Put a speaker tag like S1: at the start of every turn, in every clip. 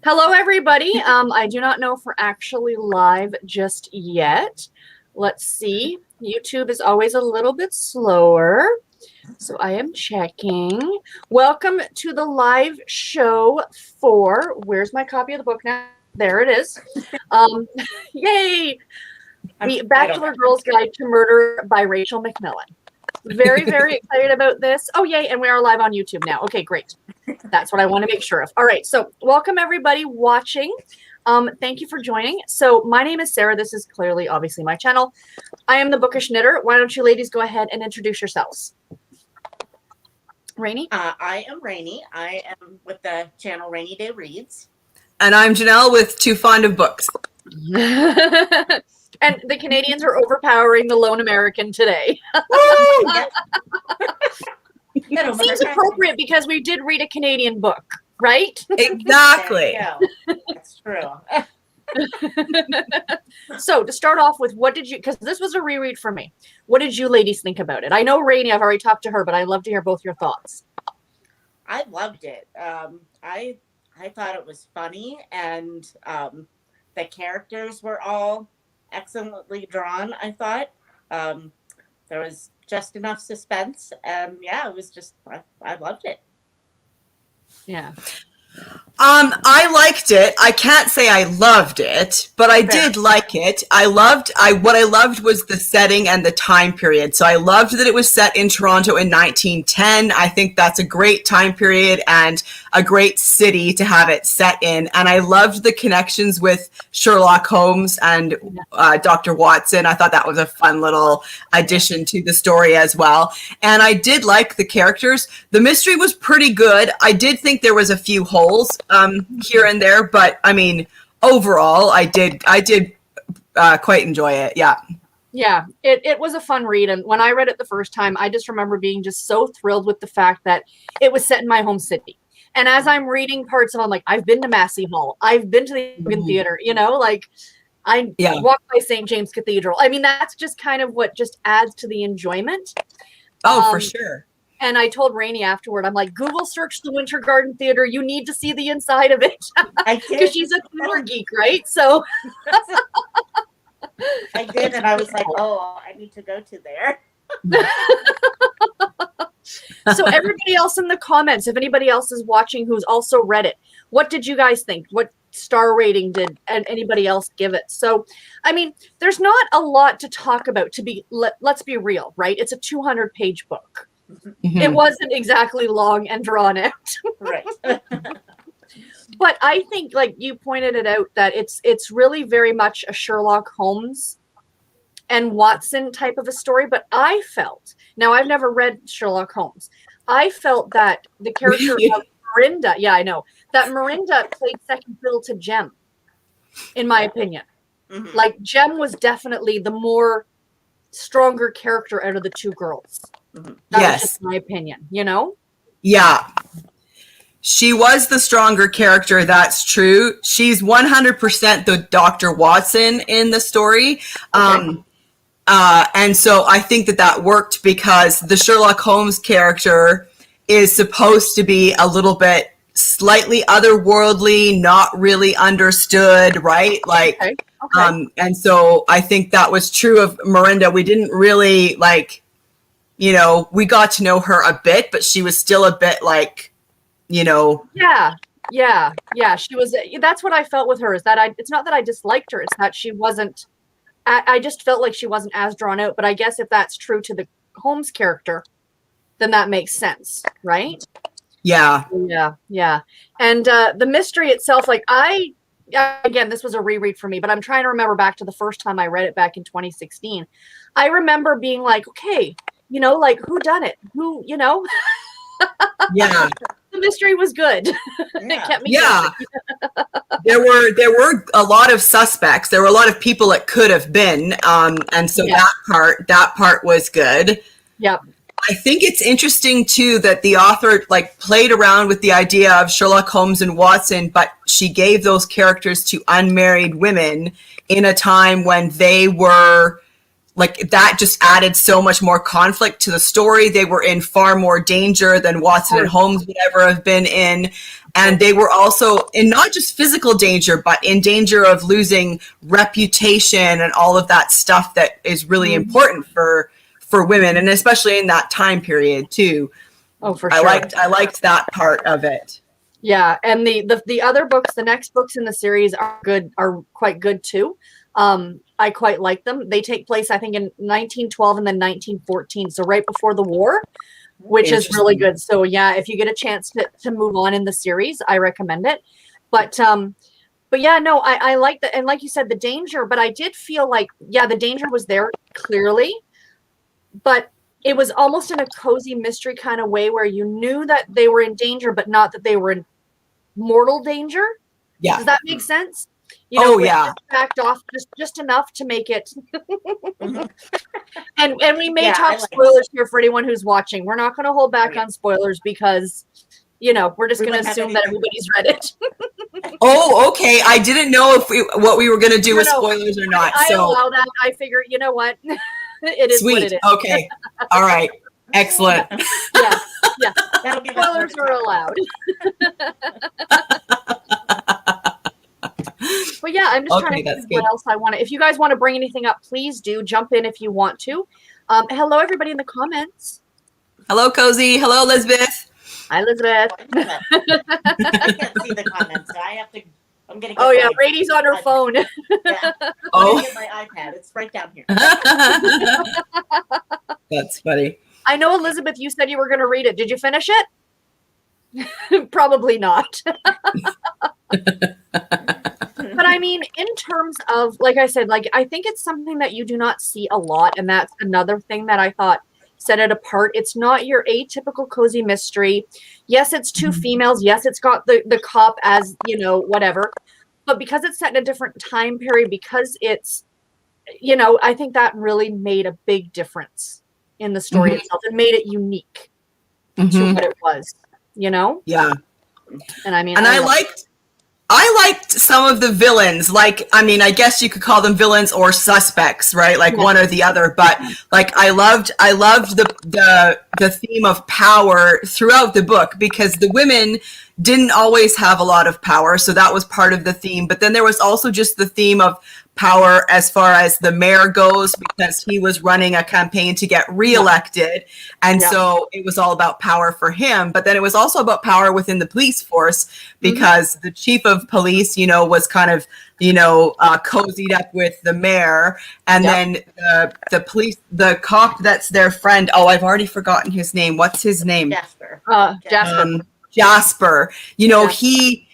S1: Hello, everybody. I do not know if we're actually live just yet. Let's see. YouTube is always a little bit slower, so I am checking. Welcome to the live show for, where's my copy of the book now? There it is. Yay! The Bachelor Girls Guide to Murder by Rachel McMillan. Very, very excited about this. Oh, yay, and we are live on YouTube now. Okay, great. That's what I want to make sure of. All right, so welcome everybody watching. Thank you for joining. So my name is Sarah. This is clearly, obviously, my channel. I am the Bookish Knitter. Why don't you ladies go ahead and introduce yourselves? Rainey?
S2: I am Rainey. I am with the channel Rainy Day Reads.
S3: And I'm Janelle with Too Fond of Books.
S1: And the Canadians are overpowering the lone American today. It seems appropriate because we did read a Canadian book, right?
S3: Exactly.
S2: That's true.
S1: So to start off with, what did you, because this was a reread for me, what did you ladies think about it? I know Rainey, I've already talked to her, but I'd love to hear both your thoughts.
S2: I loved it. I thought it was funny, and the characters were all excellently drawn, I thought. There was just enough suspense, and yeah, it was just, I loved it.
S1: Yeah.
S3: I liked it. I can't say I loved it, but I did like it. What I loved was the setting and the time period. So I loved that it was set in Toronto in 1910. I think that's a great time period and a great city to have it set in. And I loved the connections with Sherlock Holmes and Dr. Watson. I thought that was a fun little addition to the story as well. And I did like the characters. The mystery was pretty good. I did think there was a few holes here and there, but I mean, overall, I did quite enjoy it. Yeah,
S1: it was a fun read, and when I read it the first time, I just remember being just so thrilled with the fact that it was set in my home city. And as I'm reading parts of it, I'm like, I've been to Massey Hall, I've been to the theater, you know, like I walked by St. James Cathedral. I mean, that's just kind of what just adds to the enjoyment.
S3: Oh, for sure.
S1: And I told Rainey afterward, I'm like, Google search the Winter Garden Theater. You need to see the inside of it. Because she's a theater geek, right? So
S2: I did, and I was like, oh, I need to go to there.
S1: So everybody else in the comments, if anybody else is watching who's also read it, what did you guys think? What star rating did anybody else give it? So, I mean, there's not a lot to talk about. Let's be real, right? It's a 200-page book. Mm-hmm. It wasn't exactly long and drawn out.
S2: Right.
S1: But I think, like you pointed it out, that it's really very much a Sherlock Holmes and Watson type of a story. But I felt, now I've never read Sherlock Holmes, I felt that the character of Miranda, that Miranda played second fiddle to Jem, in my opinion. Mm-hmm. Like, Jem was definitely the more stronger character out of the two girls.
S3: Mm-hmm.
S1: That was just my opinion, you know?
S3: Yeah. She was the stronger character, that's true. She's 100% the Dr. Watson in the story. Okay. And so I think that worked because the Sherlock Holmes character is supposed to be a little bit slightly otherworldly, not really understood, right? Like, okay. And so I think that was true of Miranda. We didn't really we got to know her a bit, but she was still a bit like,
S1: Yeah. She was, that's what I felt with her, is that it's not that I disliked her. It's that she wasn't, I just felt like she wasn't as drawn out, but I guess if that's true to the Holmes character, then that makes sense, right?
S3: Yeah.
S1: Yeah. And the mystery itself, like again, this was a reread for me, but I'm trying to remember back to the first time I read it back in 2016. I remember being like, okay, like, who done it? Who,
S3: Yeah.
S1: The mystery was good. It kept me
S3: going. There were a lot of suspects. There were a lot of people it could have been. And so that part was good.
S1: Yep.
S3: I think it's interesting too that the author played around with the idea of Sherlock Holmes and Watson, but she gave those characters to unmarried women in a time when they were like that just added so much more conflict to the story. They were in far more danger than Watson and Holmes would ever have been in. And they were also in not just physical danger, but in danger of losing reputation and all of that stuff that is really important for women, and especially in that time period too.
S1: Oh, for sure.
S3: I liked that part of it.
S1: Yeah, and the other books, the next books in the series are quite good too. I quite like them. They take place, I think, in 1912 and then 1914, so right before the war, which is really good. So yeah, if you get a chance to move on in the series, I recommend it. But yeah, no, I like that, and like you said, the danger. But I did feel like, yeah, the danger was there clearly, but it was almost in a cozy mystery kind of way where you knew that they were in danger, but not that they were in mortal danger.
S3: Yeah.
S1: Does that make sense? You know,
S3: yeah.
S1: Backed off just enough to make it. and we may talk spoilers here for anyone who's watching. We're not going to hold back on spoilers because, you know, we're just going to assume that everybody's read it.
S3: Oh, okay. I didn't know what we were going to do with spoilers or not.
S1: I allow that. I figure, you know what? It is
S3: sweet.
S1: what it is.
S3: Okay. All right. Excellent.
S1: Yeah. Spoilers are allowed. But yeah, I'm just trying to think what else I want to. If you guys want to bring anything up, please do jump in if you want to. Hello, everybody in the comments.
S3: Hello, Cozy. Hello, Elizabeth.
S1: Hi, Elizabeth.
S2: I can't see the comments, so I have to. I'm gonna.
S1: Oh yeah, Rainey's on her phone.
S2: Yeah. I'm gonna get my iPad. It's right down here.
S3: That's funny.
S1: I know, Elizabeth, you said you were going to read it. Did you finish it? Probably not. But I mean, in terms of, like I said, like I think it's something that you do not see a lot, and that's another thing that I thought set it apart. It's not your atypical cozy mystery. Yes, it's two females. Yes, it's got the cop as, you know, whatever. But because it's set in a different time period, because it's, you know, I think that really made a big difference in the story itself. It made it unique to what it was, you know?
S3: Yeah.
S1: And I mean,
S3: and I liked some of the villains. Like, I mean, I guess you could call them villains or suspects, right? Like one or the other. But like, I loved the theme of power throughout the book, because the women didn't always have a lot of power. So that was part of the theme. But then there was also just the theme of power as far as the mayor goes, because he was running a campaign to get reelected. And so it was all about power for him. But then it was also about power within the police force, because the chief of police, you know, was kind of, you know, cozied up with the mayor. And then the cop that's their friend. Oh, I've already forgotten his name. What's his name?
S2: Jasper.
S3: Jasper. You know, he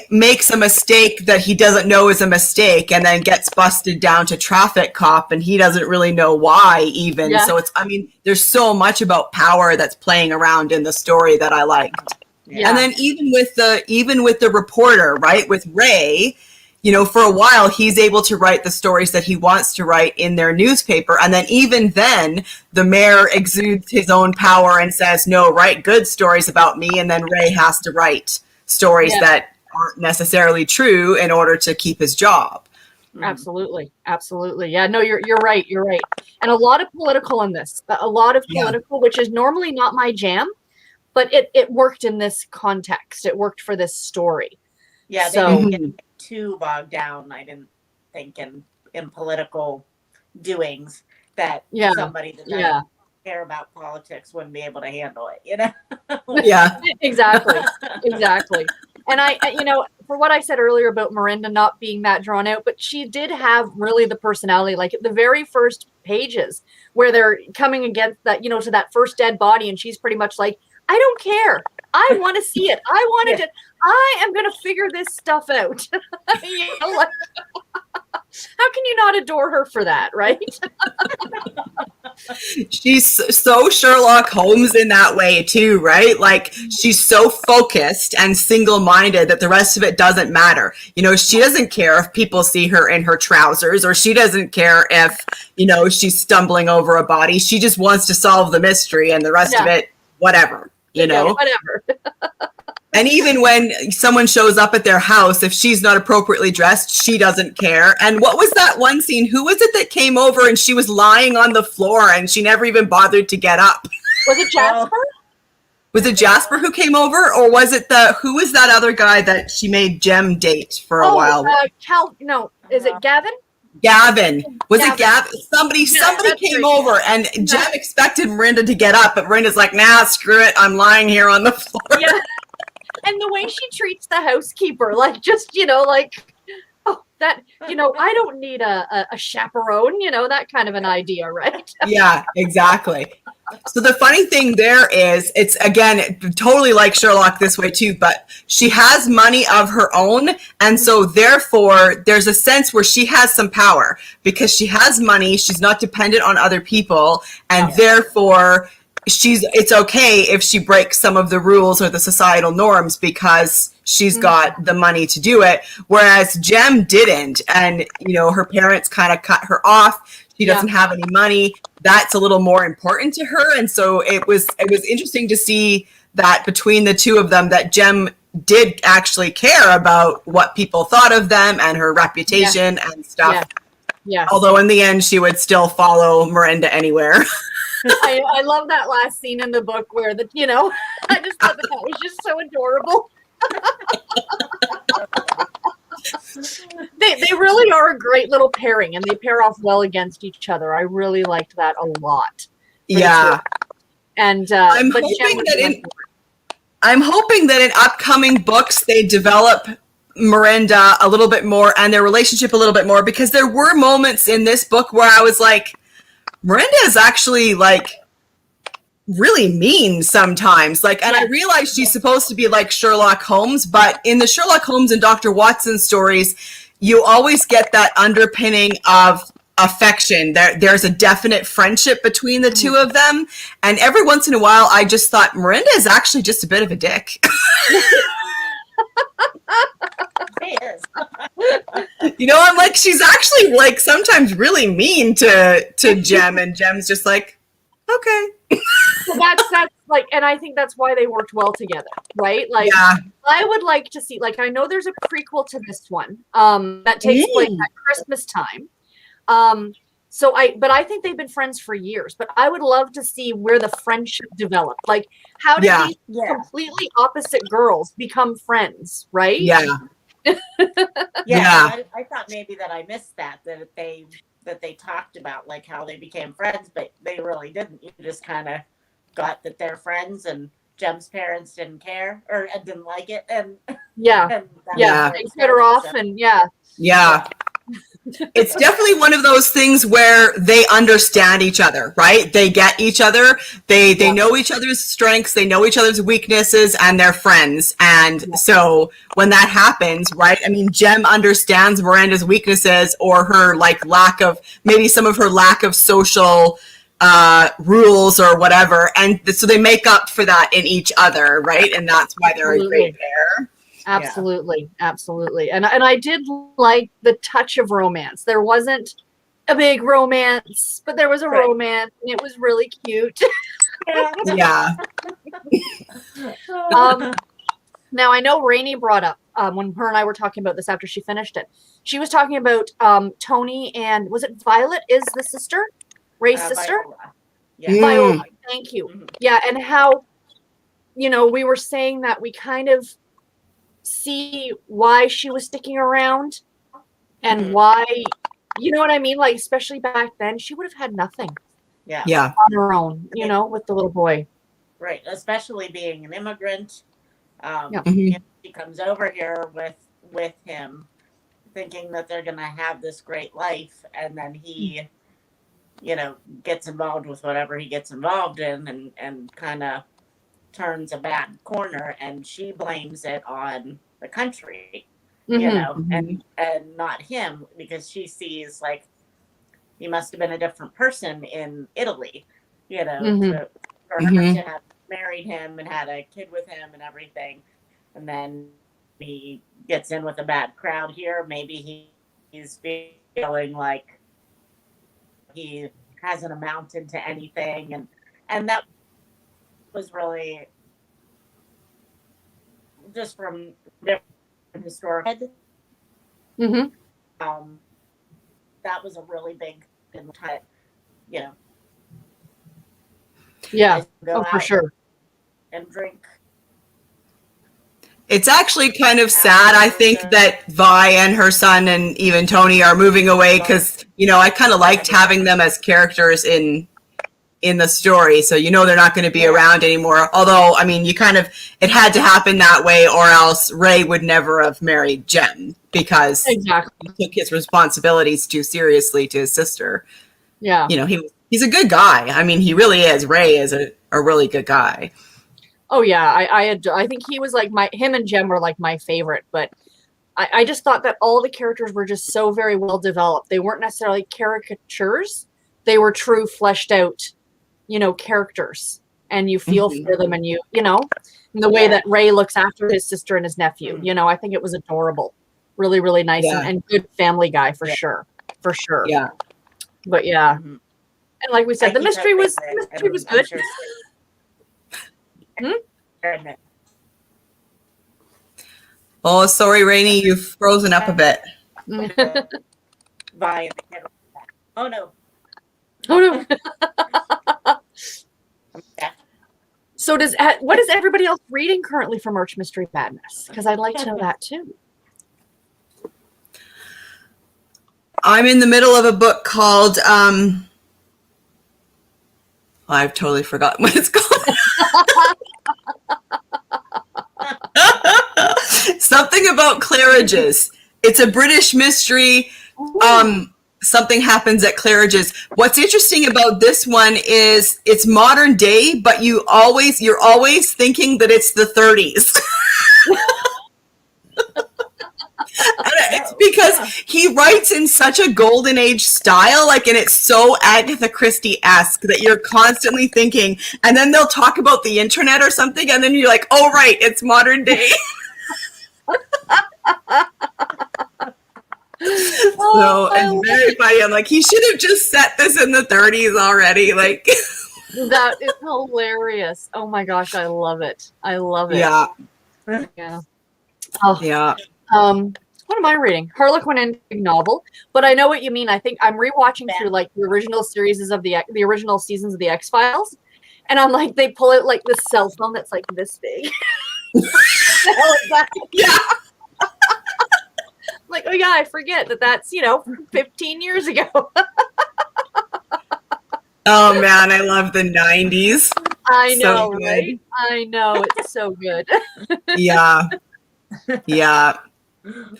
S3: makes a mistake that he doesn't know is a mistake, and then gets busted down to traffic cop, and he doesn't really know why even. So it's, I mean, there's so much about power that's playing around in the story that I liked. And then even with the reporter, right, with Ray, you know, for a while he's able to write the stories that he wants to write in their newspaper, and then even then the mayor exudes his own power and says, no, write good stories about me, and then Ray has to write stories that aren't necessarily true in order to keep his job.
S1: Absolutely. Yeah, no, you're right. And a lot of political in this, which is normally not my jam, but it worked in this context. It worked for this story.
S2: Yeah, they didn't get too bogged down, I didn't think, in political doings that somebody that doesn't care about politics wouldn't be able to handle it, you know?
S1: Exactly. And I, you know, for what I said earlier about Miranda not being that drawn out, but she did have really the personality, like at the very first pages where they're coming against that, you know, to that first dead body, and she's pretty much like, I don't care. I want to see it. I am going to figure this stuff out. You know, like, how can you not adore her for that, right?
S3: She's so Sherlock Holmes in that way too, right? Like, she's so focused and single-minded that the rest of it doesn't matter. You know, she doesn't care if people see her in her trousers, or she doesn't care if, you know, she's stumbling over a body. She just wants to solve the mystery, and the rest of it, whatever, you know?
S1: Whatever.
S3: And even when someone shows up at their house, if she's not appropriately dressed, she doesn't care. And what was that one scene? Who was it that came over and she was lying on the floor and she never even bothered to get up?
S1: Was it Jasper?
S3: Was it Jasper who came over, or was it who was that other guy that she made Jem date for a while?
S1: No, is it Gavin?
S3: Gavin. Was it Gavin? Somebody
S1: that's
S3: came
S1: right.
S3: over and Jem expected Miranda to get up, but Miranda's like, nah, screw it. I'm lying here on the floor.
S1: Yeah. And the way she treats the housekeeper, like, just, like, oh, that, I don't need a chaperone, that kind of an idea, right?
S3: Yeah, exactly. So the funny thing there is, it's, again, totally like Sherlock this way too, but she has money of her own. And so therefore, there's a sense where she has some power because she has money. She's not dependent on other people. And therefore, it's okay if she breaks some of the rules or the societal norms because she's got the money to do it. Whereas Jem didn't. And, her parents kind of cut her off. She doesn't have any money. That's a little more important to her. And so it was interesting to see that between the two of them, that Jem did actually care about what people thought of them and her reputation and stuff.
S1: Yeah.
S3: Although in the end, she would still follow Miranda anywhere.
S1: I love that last scene in the book where I just thought that was just so adorable. They really are a great little pairing, and they pair off well against each other. I really liked that a lot.
S3: Yeah.
S1: And
S3: I'm hoping that in upcoming books they develop Miranda a little bit more and their relationship a little bit more, because there were moments in this book where I was like, Miranda is actually like really mean sometimes. Like, and I realize she's supposed to be like Sherlock Holmes, but in the Sherlock Holmes and Dr. Watson stories, you always get that underpinning of affection. There's a definite friendship between the two of them. And every once in a while, I just thought Miranda is actually just a bit of a dick.
S2: She is.
S3: I'm like, she's actually like sometimes really mean to Jem, and Jem's just like, okay.
S1: So that's like, and I think that's why they worked well together, right? Like, I would like to see, like, I know there's a prequel to this one that takes place at Christmas time. But I think they've been friends for years, but I would love to see where the friendship developed. Like, how did these completely opposite girls become friends, right?
S3: Yeah.
S2: I thought maybe that I missed that they talked about like how they became friends, but they really didn't. You just kind of got that they're friends, and Jem's parents didn't care or didn't like it, and
S1: they cut her off, and
S3: It's definitely one of those things where they understand each other, right? They get each other. They know each other's strengths. They know each other's weaknesses, and they're friends. And so when that happens, right? I mean, Jem understands Miranda's weaknesses or her maybe some of her lack of social rules or whatever. And so they make up for that in each other, right? And that's why they're a great pair.
S1: Absolutely. And I did like the touch of romance. There wasn't a big romance, but there was a romance, and it was really cute.
S3: Yeah.
S1: Now, I know Rainey brought up when her and I were talking about this after she finished it. She was talking about Tony and, was it Violet is the sister? Ray's sister?
S2: Viola.
S1: Viola, thank you. Mm-hmm. Yeah, and how, we were saying that we kind of see why she was sticking around and why, you know what I mean? Like, especially back then, she would have had nothing.
S3: Yeah.
S1: On her own, with the little boy.
S2: Right. Especially being an immigrant.
S3: Mm-hmm.
S2: She comes over here with him thinking that they're going to have this great life. And then he, gets involved with whatever he gets involved in and kind of turns a bad corner, and she blames it on the country, and not him, because she sees like he must have been a different person in Italy, for her to have married him and had a kid with him and everything, and then he gets in with a bad crowd here. Maybe he's feeling like he hasn't amounted to anything, and that was really just from different historical,
S1: Mm-hmm.
S2: that was a really big time, you know,
S1: Yeah.
S2: guys go
S1: Oh, for
S2: out
S1: sure.
S2: and drink.
S3: It's actually kind of sad, I think, that Vi and her son and even Tony are moving away because, I kind of liked having them as characters in the story. So, they're not going to be around anymore. Although, I mean, it had to happen that way or else Ray would never have married Jen because
S1: Exactly.
S3: he took his responsibilities too seriously to his sister.
S1: Yeah.
S3: He's a good guy. I mean, he really is. Ray is a really good guy.
S1: Oh yeah, I think he was like him and Jem were like my favorite, but I just thought that all the characters were just so very well developed. They weren't necessarily caricatures; they were true, fleshed out, characters, and you feel for them, and and the way that Ray looks after his sister and his nephew. I think it was adorable, really, really nice, and good family guy for sure, for sure.
S3: Yeah,
S1: but yeah, and like we said, the mystery was good.
S2: Sure.
S3: Oh, sorry, Rainey, you've frozen up a bit.
S2: Vi. Oh no.
S1: Oh no. So what is everybody else reading currently for March Mystery Madness? Because I'd like to know that too.
S3: I'm in the middle of a book called I've totally forgotten what it's called. Something about Claridge's. It's a British mystery. Something happens at Claridge's. What's interesting about this one is it's modern day, but you're always thinking that it's the 30s. It's because he writes in such a golden age style, and it's so Agatha Christie-esque that you're constantly thinking, and then they'll talk about the internet or something, and then you're like, oh, right, it's modern day. So it's very funny. I'm like, he should have just set this in the 30s already. Like,
S1: that is hilarious. Oh my gosh, I love it. I love it.
S3: Yeah.
S1: Oh.
S3: Yeah.
S1: What am I reading? Harlequin and novel, but I know what you mean. I think I'm rewatching through like the original series of the original seasons of the X-Files, and I'm like, they pull out like this cell phone that's like this big.
S3: Yeah.
S1: Like, oh yeah, I forget that's 15 years ago.
S3: Oh man, I love the 90s.
S1: I know, right? I know, it's so good.
S3: Yeah. Yeah.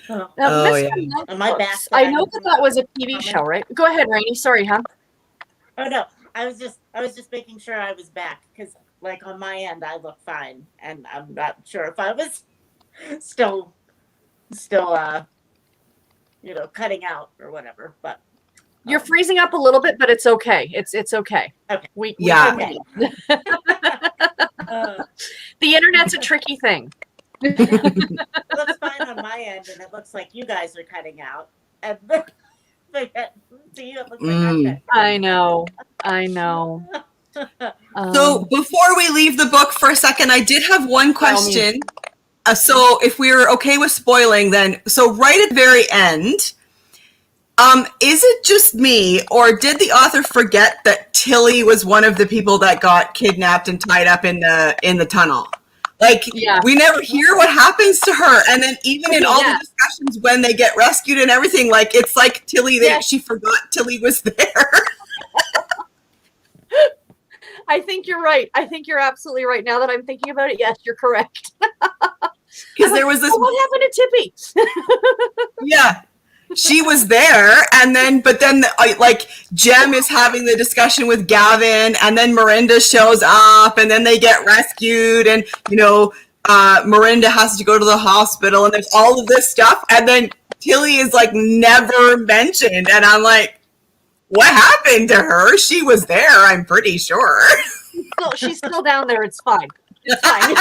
S2: Oh yeah. Am I back?
S1: I know that was a TV show, right? Go ahead, Rainey. Sorry, huh?
S2: Oh no, I was just making sure I was back because, like, on my end, I look fine, and I'm not sure if I was still, cutting out or whatever. But
S1: you're freezing up a little bit, but it's okay. It's okay.
S2: Okay.
S1: We
S2: okay.
S1: The internet's a tricky thing.
S2: It looks fine on my end, and it looks like you guys are cutting out. And to you, it looks like
S1: I know.
S3: So before we leave the book for a second, I did have one question. So if we were okay with spoiling, then so right at the very end, is it just me, or did the author forget that Tilly was one of the people that got kidnapped and tied up in the tunnel? Like, we never hear what happens to her. And then even in all the discussions when they get rescued and everything, like, it's like Tilly, she forgot Tilly was there.
S1: I think you're right. I think you're absolutely right. Now that I'm thinking about it, yes, you're correct.
S3: Because there was this...
S1: what happened to Tippy?
S3: Yeah. She was there, but then Jem is having the discussion with Gavin, and then Miranda shows up, and then they get rescued, and Miranda has to go to the hospital, and there's all of this stuff, and then Tilly is like never mentioned, and I'm like, what happened to her? She was there, I'm pretty sure.
S1: She's still down there. It's fine. It's fine.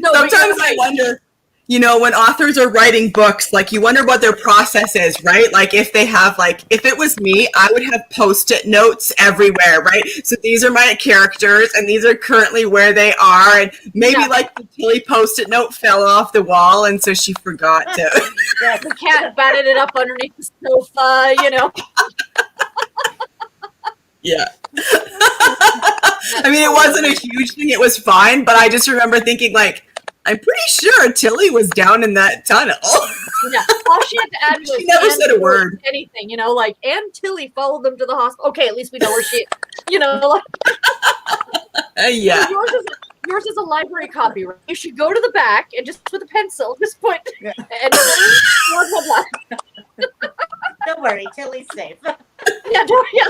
S3: Sometimes I wonder you know, when authors are writing books, like you wonder what their process is, right? Like if they have like, if it was me, I would have Post-it notes everywhere, right? So these are my characters and these are currently where they are. And maybe like the Tilly Post-it note fell off the wall and so she forgot to.
S2: Yes.
S1: The cat batted it up underneath the sofa, you know.
S3: Yeah. I mean, it wasn't a huge thing. It was fine. But I just remember thinking like, I'm pretty sure Tilly was down in that tunnel.
S1: Yeah, all she had to add was
S3: She never said a word.
S1: anything, you know, like, and Tilly followed them to the hospital. Okay, at least we know where she is, you know, like.
S3: Yeah.
S1: Yours is a library copy, right? You should go to the back and just with a pencil, just put,
S2: Yeah.
S1: and blah, blah, blah.
S2: Don't worry, Tilly's safe.
S1: Yeah, yeah.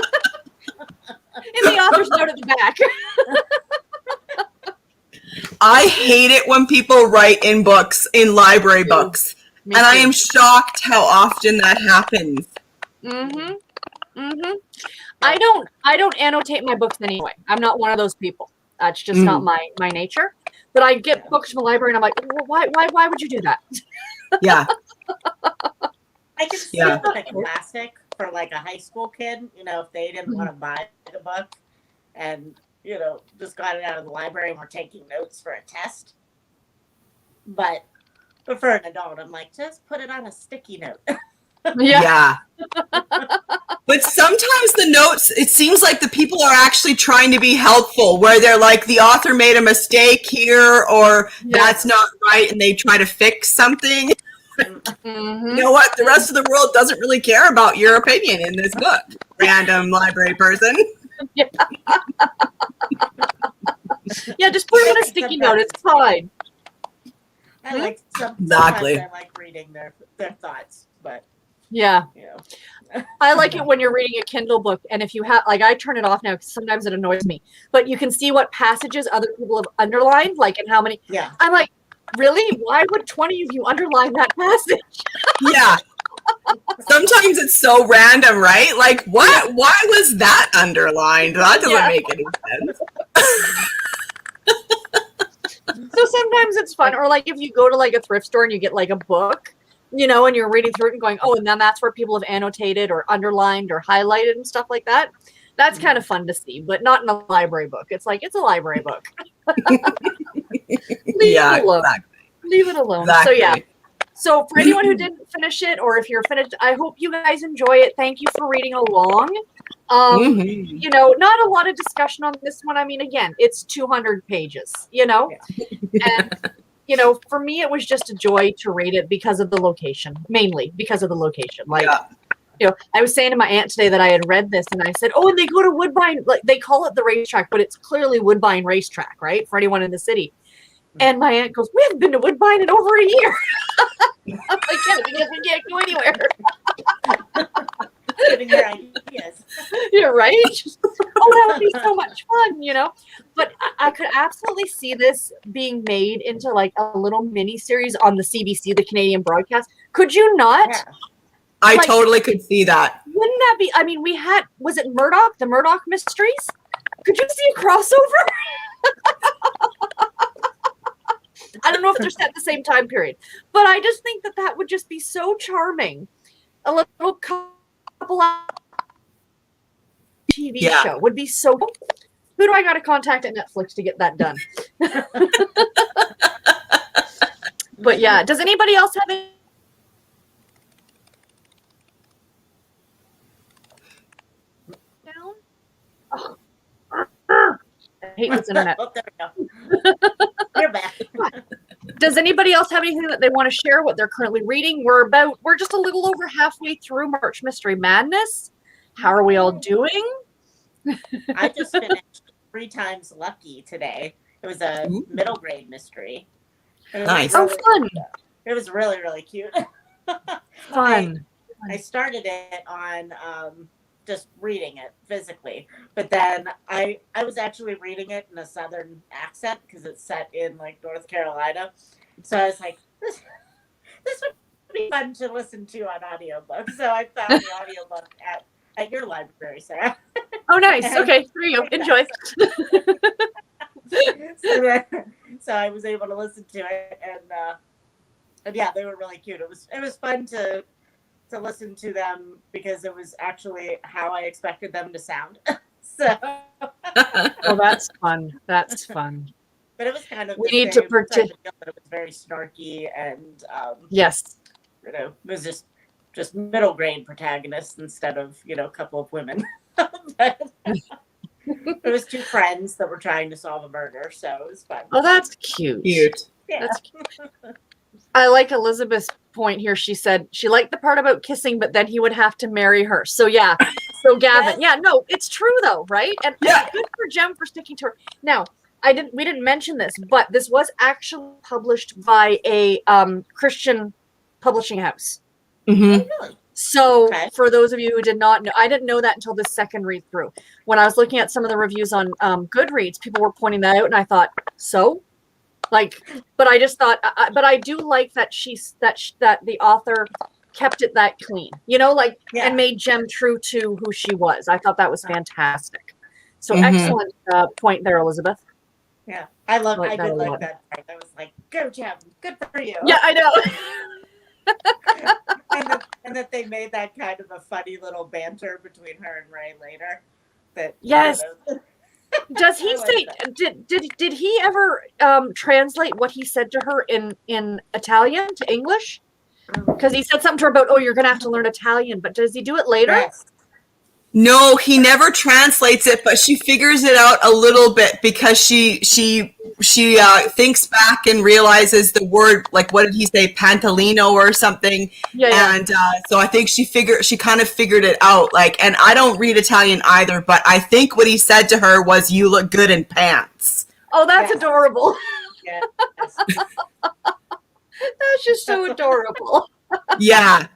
S1: In the author's note at the back.
S3: I hate it when people write in books, in library books.
S1: Me
S3: And I
S1: too.
S3: am shocked how often that happens.
S1: Mm-hmm. Mm-hmm. I don't annotate my books anyway. I'm not one of those people. That's just not my nature. But I get books from the library and I'm like, well, why would you do that?
S3: Yeah.
S2: I can see
S3: Yeah.
S2: it with a classic for like a high school kid, you know, if they didn't want to buy the book and, you know, just got it out of the library and were taking notes for a test. But for an adult, I'm like, just put it on a sticky note.
S3: Yeah. But sometimes the notes, it seems like the people are actually trying to be helpful, where they're like, the author made a mistake here, or that's not right, and they try to fix something.
S1: Mm-hmm.
S3: You know what? The rest of the world doesn't really care about your opinion in this book, random library person.
S1: Yeah. Yeah, just put it on a sticky note. It's fine.
S2: I like
S3: Exactly.
S2: sometimes I like reading their thoughts, but
S1: Yeah.
S2: you know.
S1: I like it when you're reading a Kindle book, and if you have, like, I turn it off now because sometimes it annoys me. But you can see what passages other people have underlined, like, and how many.
S2: Yeah.
S1: I'm like, really? Why would 20 of you underline that passage?
S3: Yeah. Sometimes it's so random, right? Like, what? Why was that underlined? That doesn't make any sense.
S1: So sometimes it's fun, or like if you go to like a thrift store and you get like a book, you know, and you're reading through it and going, oh, and then that's where people have annotated or underlined or highlighted and stuff like that. That's kind of fun to see, but not in a library book. It's like, it's a library book. Leave it alone.
S3: Exactly.
S1: Leave it alone.
S3: Exactly.
S1: So yeah. So for anyone who didn't finish it, or if you're finished, I hope you guys enjoy it. Thank you for reading along. You know, not a lot of discussion on this one. I mean, again, it's 200 pages, you know, and, you know, for me, it was just a joy to read it because of the location, mainly because of the location. Like, you know, I was saying to my aunt today that I had read this and I said, oh, and they go to Woodbine, like they call it the racetrack, but it's clearly Woodbine Racetrack, right? For anyone in the city. And my aunt goes, we haven't been to Woodbine in over a year. I'm like, yeah, because we can't go anywhere.
S2: Giving her ideas.
S1: You're right. Oh, that would be so much fun, you know. But I could absolutely see this being made into like a little mini series on the CBC, the Canadian broadcast. Could you not?
S2: Yeah.
S3: I
S1: Like-
S3: totally could see that.
S1: Wouldn't that be? I mean, we had, was it Murdoch, the Murdoch Mysteries? Could you see a crossover? I don't know if they're set at the same time period, but I just think that that would just be so charming. A little couple TV show would be so. Who do I got to contact at Netflix to get that done? But yeah, does anybody else have it? Down? Oh. I hate this internet.
S2: Oh, there we go. You're back.
S1: Does anybody else have anything that they want to share? What they're currently reading? We're just a little over halfway through March Mystery Madness. How are we all doing?
S2: I just finished 3 Times Lucky today. It was a middle grade mystery. It was
S3: Nice.
S1: Oh, fun.
S2: It was really, really cute.
S1: Fun.
S2: I started it on just reading it physically, but then I was actually reading it in a southern accent because it's set in like North Carolina. So I was like, this would be fun to listen to on audiobook. So I found the audiobook at your library, Sarah.
S1: Oh, nice. Okay, there you go. Enjoy.
S2: So I was able to listen to it, and And yeah, they were really cute. It was fun to listen to them because it was actually how I expected them to sound. So,
S1: Oh, that's fun. That's fun.
S2: but it was kind of
S1: We
S2: the
S1: need to
S2: same type
S1: protect.
S2: of deal, but it was very snarky and
S1: Yes.
S2: you know, it was just middle grade protagonists instead of, you know, a couple of women. But it was two friends that were trying to solve a murder, so it was fun.
S1: Oh, that's cute.
S3: Cute.
S2: Yeah.
S1: That's cute. I like Elizabeth's point here. She said she liked the part about kissing, but then he would have to marry her. So yeah. So Gavin,
S2: Yes.
S1: yeah, no, it's true though, right? And
S3: Yeah.
S1: good for Jem for sticking to her. Now, we didn't mention this, but this was actually published by a Christian publishing house.
S3: Mm-hmm.
S2: Really?
S1: So
S2: Okay.
S1: for those of you who did not know, I didn't know that until the second read through. When I was looking at some of the reviews on Goodreads, people were pointing that out, and I thought, so, like, but I just thought, but I do like that that the author kept it that clean, you know, like,
S2: Yeah.
S1: and made Jem true to who she was. I thought that was fantastic. So
S3: Mhm.
S1: excellent point there, Elizabeth.
S2: Yeah.
S1: Like
S2: I
S1: that
S2: did
S1: a
S2: like
S1: lot.
S2: that part. I was like, go Jem, good for you.
S1: Yeah, I know.
S2: And that they made that kind of a funny little banter between her and Ray later. That
S1: Yes.
S2: you know,
S1: Does he
S2: I like
S1: say
S2: that.
S1: did he ever translate what he said to her in Italian to English? Because he said something to her about, oh, you're gonna have to learn Italian, but does he do it later?
S2: Yes.
S3: No, he never translates it, but she figures it out a little bit because she thinks back and realizes the word, like, what did he say, pantalino or something?
S1: Yeah.
S3: And so I think she kind of figured it out. Like, and I don't read Italian either, but I think what he said to her was, "You look good in pants."
S1: Oh, that's
S2: Yes.
S1: adorable.
S2: Yes.
S1: That's just so adorable.
S3: Yeah.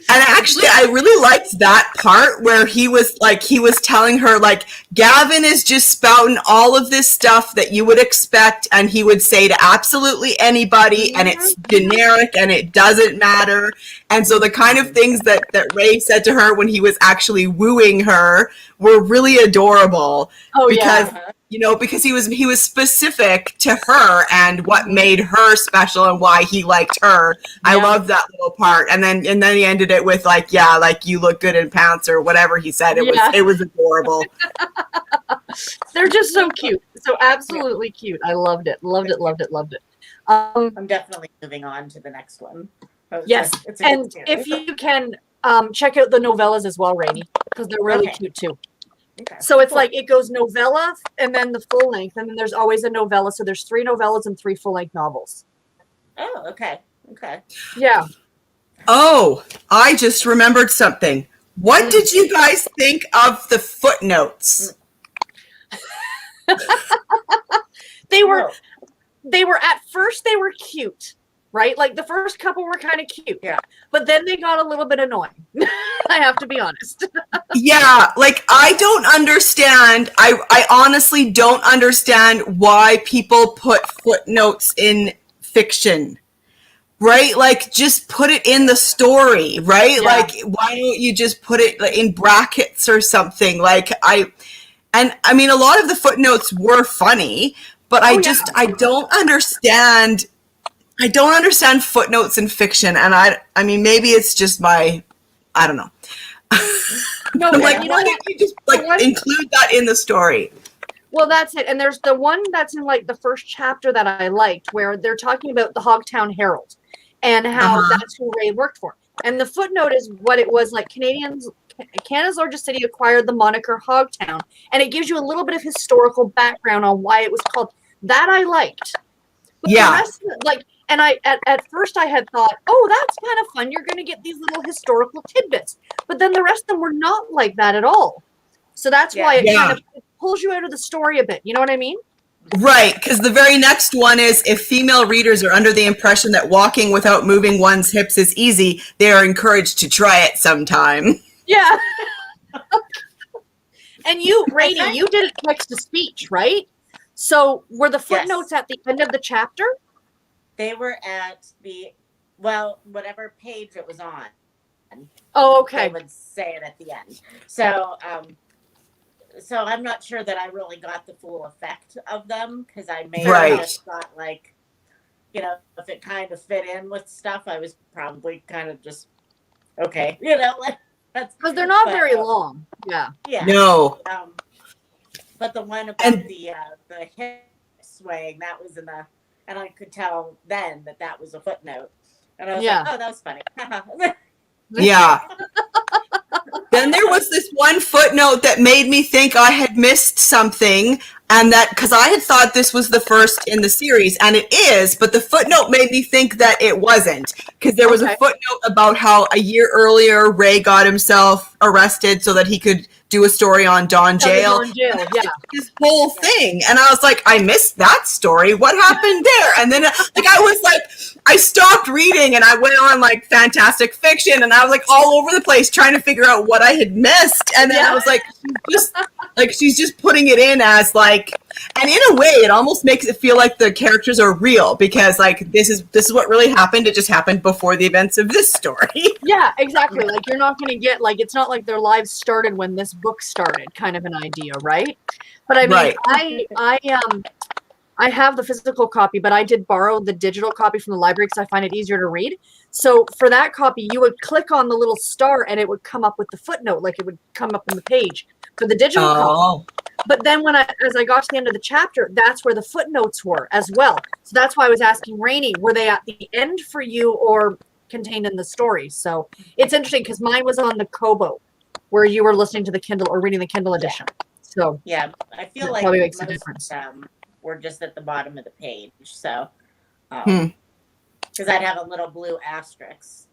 S3: And actually, I really liked that part where he was telling her, like, Gavin is just spouting all of this stuff that you would expect, and he would say to absolutely anybody, and it's generic and it doesn't matter. And so the kind of things that Ray said to her when he was actually wooing her were really adorable.
S1: Oh
S3: because
S1: yeah.
S3: you know, because he was specific to her and what made her special and why he liked her. I
S1: Yeah.
S3: love that little part. And then he ended it with, like, yeah, like, you look good in pants or whatever he said. It was adorable.
S1: They're just so cute. So absolutely cute. I loved it. Loved it. Loved it. Loved it.
S2: I'm definitely moving on to the next one.
S1: Yes.
S2: It's a
S1: And
S2: good series.
S1: if you can check out the novellas as well, Rainey, because they're really
S2: Okay.
S1: cute too.
S2: Okay.
S1: So it's
S2: Cool.
S1: like it goes novella and then the full length, and then there's always a novella. So there's 3 novellas and 3 full length novels.
S2: Oh, okay. Okay.
S1: Yeah.
S3: Oh, I just remembered something. What did you guys think of the footnotes?
S1: They were
S2: Whoa.
S1: at first they were cute, right? Like the first couple were kind of cute.
S2: Yeah.
S1: But then they got a little bit annoying. I have to be honest.
S3: Yeah, like, I don't understand. I honestly don't understand why people put footnotes in fiction. Right? Like, just put it in the story, right?
S1: Yeah.
S3: Like, why don't you just put it, like, in brackets or something? Like, I mean, a lot of the footnotes were funny, but I don't understand. I don't understand footnotes in fiction, and I mean, maybe it's just I don't know.
S1: No,
S3: I'm like,
S1: you know
S3: why
S1: what?
S3: don't you just, like, include that in the story?
S1: Well, that's it. And there's the one that's in like the first chapter that I liked, where they're talking about the Hogtown Herald and how that's who Ray worked for. And the footnote is what it was like. Canada's largest city acquired the moniker Hogtown, and it gives you a little bit of historical background on why it was called. That I liked. But
S3: Yeah.
S1: the rest of it, like, and I at first I had thought, oh, that's kind of fun. You're going to get these little historical tidbits. But then the rest of them were not like that at all. So that's why it kind of pulls you out of the story a bit. You know what I mean?
S3: Right, because the very next one is, if female readers are under the impression that walking without moving one's hips is easy, they are encouraged to try it sometime.
S1: Yeah. And you, Rainey, you did it text to speech, right? So were the footnotes at the end of the chapter?
S2: They were at whatever page it was on.
S1: Oh, okay.
S2: They would say it at the end. So I'm not sure that I really got the full effect of them, because I may have just got, like, if it kind of fit in with stuff, I was probably kind of just okay, like that's.
S1: Because they're not
S2: But
S1: very long. Yeah.
S2: yeah,
S3: No.
S2: but the one about
S3: And
S2: the hip swaying, that was and I could tell then that was a footnote, and I was
S1: Yeah.
S2: like, oh, that was funny.
S3: yeah. Then there was this one footnote that made me think I had missed something, and that because I had thought this was the first in the series, and it is, but the footnote made me think that it wasn't, because there was a
S1: Okay.
S3: footnote about how a year earlier Ray got himself arrested so that he could do a story on Don Jail.
S1: Don Jail, yeah.
S3: This whole thing, and I was like, I missed that story. What happened there? And then, I stopped reading, and I went on like Fantastic Fiction, and I was like all over the place trying to figure out what I had missed. And then I was like, she's just putting it in as like, and in a way, it almost makes it feel like the characters are real, because like this is what really happened. It just happened before the events of this story.
S1: Yeah, exactly. Like you're not going to get like it's not like their lives started when this book started, kind of an idea, right? But I mean,
S3: Right.
S1: I have the physical copy, but I did borrow the digital copy from the library because I find it easier to read. So for that copy, you would click on the little star and it would come up with the footnote, like it would come up in the page for the digital copy. But then as I got to the end of the chapter, that's where the footnotes were as well. So that's why I was asking Rainey, were they at the end for you or contained in the story? So it's interesting because mine was on the Kobo, where you were listening to the Kindle or reading the Kindle edition. So
S2: yeah, I feel
S1: that
S2: like
S1: probably makes a
S2: most
S1: difference.
S2: were just at the bottom of the page. So, because I'd have a little blue asterisk.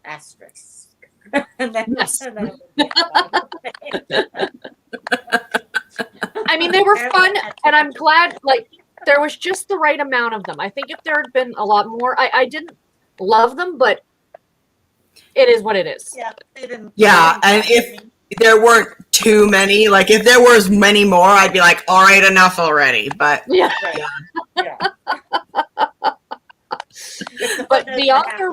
S2: And then,
S1: Yes.
S2: and then it would be at the bottom of the page.
S1: I mean, they were fun, and I'm glad, like, there was just the right amount of them. I think if there had been a lot more, I didn't love them, but it is what it is.
S2: Yeah, they didn't.
S3: Yeah, and if there weren't too many, like if there was many more, I'd be like, all right, enough already. But
S1: Yeah.
S2: Yeah.
S1: But the author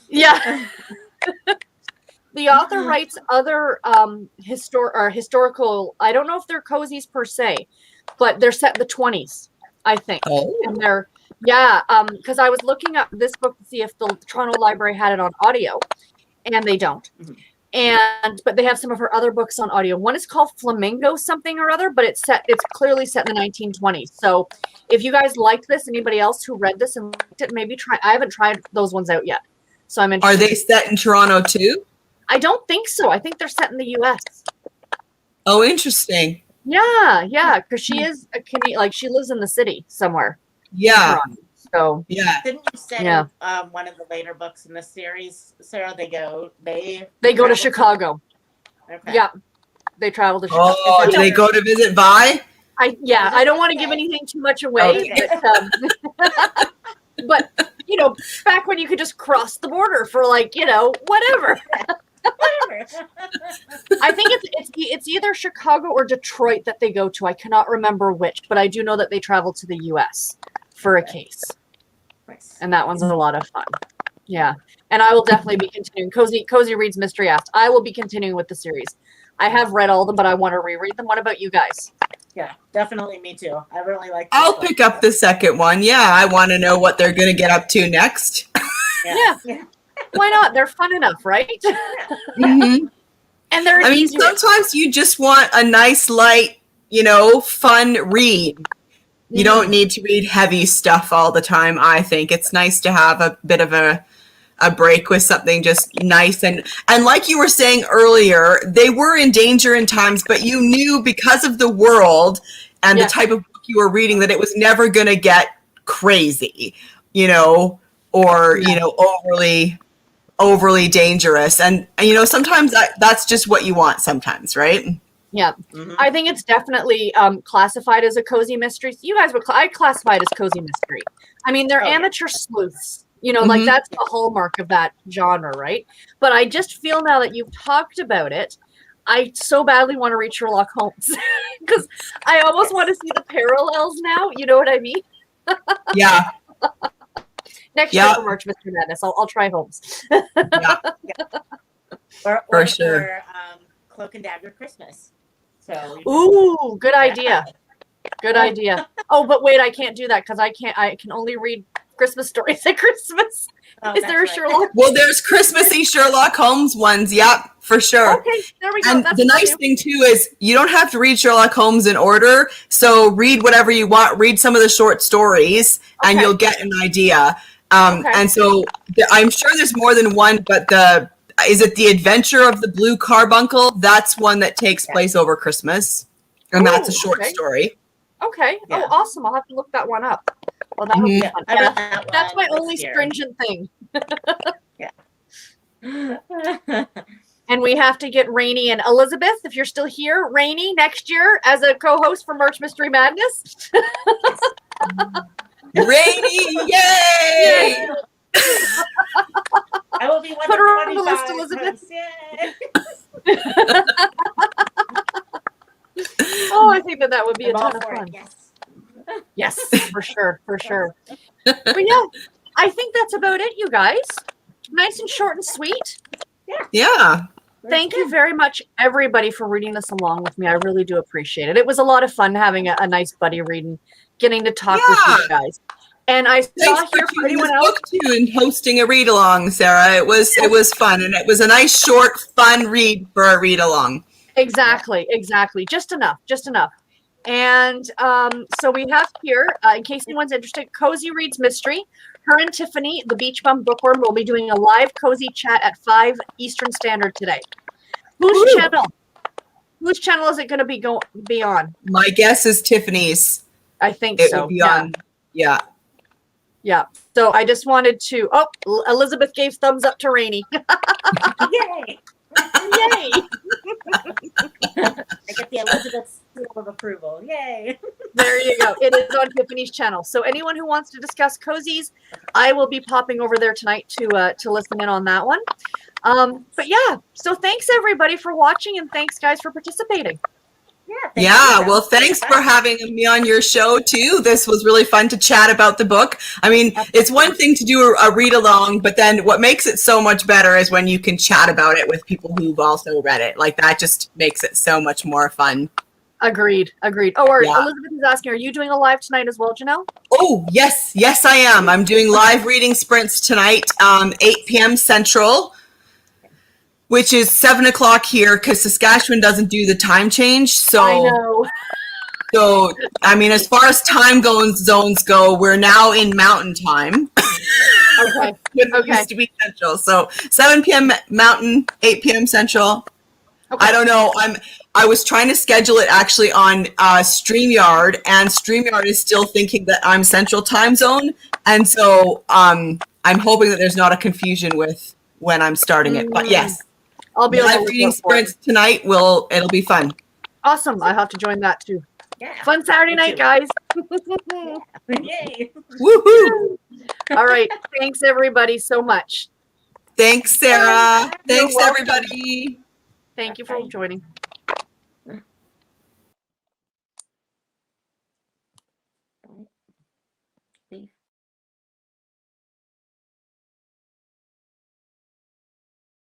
S1: yeah. The author writes other historical, I don't know if they're cozies per se, but they're set in the 20s, I think.
S3: Oh.
S1: And they're, because I was looking up this book to see if the Toronto Library had it on audio, and they don't. Mm-hmm. But they have some of her other books on audio. One is called Flamingo something or other, but it's clearly set in the 1920s. So if you guys liked this, anybody else who read this and liked it, maybe try. I haven't tried those ones out yet. So I'm interested.
S3: Are they set in Toronto too?
S1: I don't think so. I think they're set in the U.S.
S3: Oh, interesting.
S1: Yeah, because she is a Canadian, like she lives in the city somewhere.
S3: Yeah.
S1: So
S2: didn't you say one of the later books in the series, Sarah? They go
S1: to Chicago.
S2: Okay.
S1: Yeah, they travel to Chicago.
S3: Oh, do they go to visit Vi?
S1: I don't want to give anything too much away, but back when you could just cross the border for whatever. I think it's either Chicago or Detroit that they go to. I cannot remember which, but I do know that they travel to the U.S. for a case. Nice. And that one's a lot of fun. Yeah. And I will definitely be continuing. Cozy Reads Mystery Asked. I will be continuing with the series. I have read all of them, but I want to reread them. What about you guys?
S2: Yeah, definitely me too. I really like
S3: I'll pick up the second one. Yeah, I want to know what they're going to get up to next.
S1: Yeah. Why not? They're fun enough, right?
S3: Mm-hmm.
S1: And they're easier.
S3: Sometimes you just want a nice, light, fun read. You don't need to read heavy stuff all the time, I think. It's nice to have a bit of a break with something just nice. And like you were saying earlier, they were in danger in times, but you knew because of the world and the type of book you were reading that it was never going to get crazy, or, overly dangerous. And sometimes that's just what you want sometimes, right?
S1: Yeah, I think it's definitely classified as a cozy mystery. You guys I classify it as cozy mystery. I mean, they're amateur sleuths, like that's the hallmark of that genre, right? But I just feel now that you've talked about it, I so badly want to read Sherlock Holmes because I almost want to see the parallels now. You know what I mean?
S3: Yeah.
S1: Next year for March Mystery Madness, I'll try Holmes.
S2: For
S3: sure.
S2: Or, Cloak and Dagger Christmas. So
S1: ooh, good idea. Good idea. Oh, but wait, I can't do that because I can only read Christmas stories at Christmas.
S2: Oh,
S1: Is there a
S2: that's right.
S1: Sherlock?
S3: Well, there's Christmassy Sherlock Holmes ones. Yep, for sure.
S1: Okay, there we go.
S3: And
S1: That's
S3: the
S1: what I'll
S3: nice
S1: do.
S3: thing too is you don't have to read Sherlock Holmes in order. So read whatever you want. Read some of the short stories, and
S1: Okay.
S3: you'll get an idea.
S1: Okay.
S3: And so I'm sure there's more than one, but is it the Adventure of the Blue Carbuncle? That's one that takes place over Christmas, and that's a
S1: Ooh,
S3: short
S1: okay.
S3: story.
S1: Okay.
S2: Yeah.
S1: Oh, awesome. I'll have to look that one up. Well, that'll be
S2: Yeah,
S1: fun.
S2: I read that
S1: That's
S2: one
S1: my only
S2: this year.
S1: stringent thing.
S2: Yeah.
S1: And we have to get Rainey and Elizabeth, if you're still here, Rainey next year as a co-host for March Mystery Madness.
S3: Rainy, yay!
S2: I will be one
S1: Put
S2: of
S1: her on the list,
S2: 25
S1: Elizabeth.
S2: hosts. Yay.
S1: Oh, I think that would be a
S2: I'm all
S1: ton of
S2: for
S1: fun.
S2: it. Yes.
S1: Yes, for sure, for sure. But yeah, I think that's about it, you guys. Nice and short and sweet.
S3: Yeah.
S1: Thank you very much, everybody, for reading this along with me. I really do appreciate it. It was a lot of fun having a nice buddy read and getting to talk with you guys. And I saw
S3: Thanks
S1: here
S3: for
S1: for
S3: choosing
S1: anyone
S3: this
S1: else.
S3: book too and hosting a read along, Sarah. It was fun, and it was a nice, short, fun read for a read along.
S1: Exactly. Just enough. And so we have here, in case anyone's interested, Cozy Reads Mystery. Her and Tiffany, the Beach Bum Bookworm, will be doing a live cozy chat at 5 Eastern Standard today. Whose channel? Whose channel is it going to be on?
S3: My guess is Tiffany's.
S1: I think
S3: It
S1: so.
S3: would be on. Yeah.
S1: Yeah. So I just wanted to. Oh, Elizabeth gave thumbs up to Rainey.
S2: Yay.
S1: Yay!
S2: I get the Elizabeth seal of approval. Yay.
S1: There you go. It is on Tiffany's channel. So anyone who wants to discuss cozies, I will be popping over there tonight to listen in on that one. But yeah, so thanks everybody for watching, and thanks guys for participating.
S2: Yeah.
S3: Well, thanks for having me on your show too. This was really fun to chat about the book. I mean, it's one thing to do a read along, but then what makes it so much better is when you can chat about it with people who've also read it. Like that just makes it so much more fun.
S1: Agreed. Oh, Elizabeth is asking, are you doing a live tonight as well, Janelle?
S3: Oh, yes, I am. I'm doing live reading sprints tonight, 8 p.m. Central, which is 7 o'clock here because Saskatchewan doesn't do the time change. So,
S1: I know.
S3: So, I mean, as far as time zones go, we're now in Mountain Time.
S1: Okay.
S3: It used to be Central. So 7 p.m. Mountain, 8 p.m. Central. Okay. I don't know. I was trying to schedule it actually on StreamYard, and StreamYard is still thinking that I'm Central Time Zone, and so I'm hoping that there's not a confusion with when I'm starting it. But yes,
S1: I'll be
S3: live reading sprints tonight. It'll be fun.
S1: Awesome. I have to join that too.
S2: Yeah.
S1: Fun Saturday night, guys.
S2: Yay.
S3: Woohoo!
S1: All right. Thanks everybody so much.
S3: Thanks, Sarah.
S1: You're
S3: Thanks,
S1: welcome.
S3: everybody.
S1: Thank you for joining.
S2: Beef.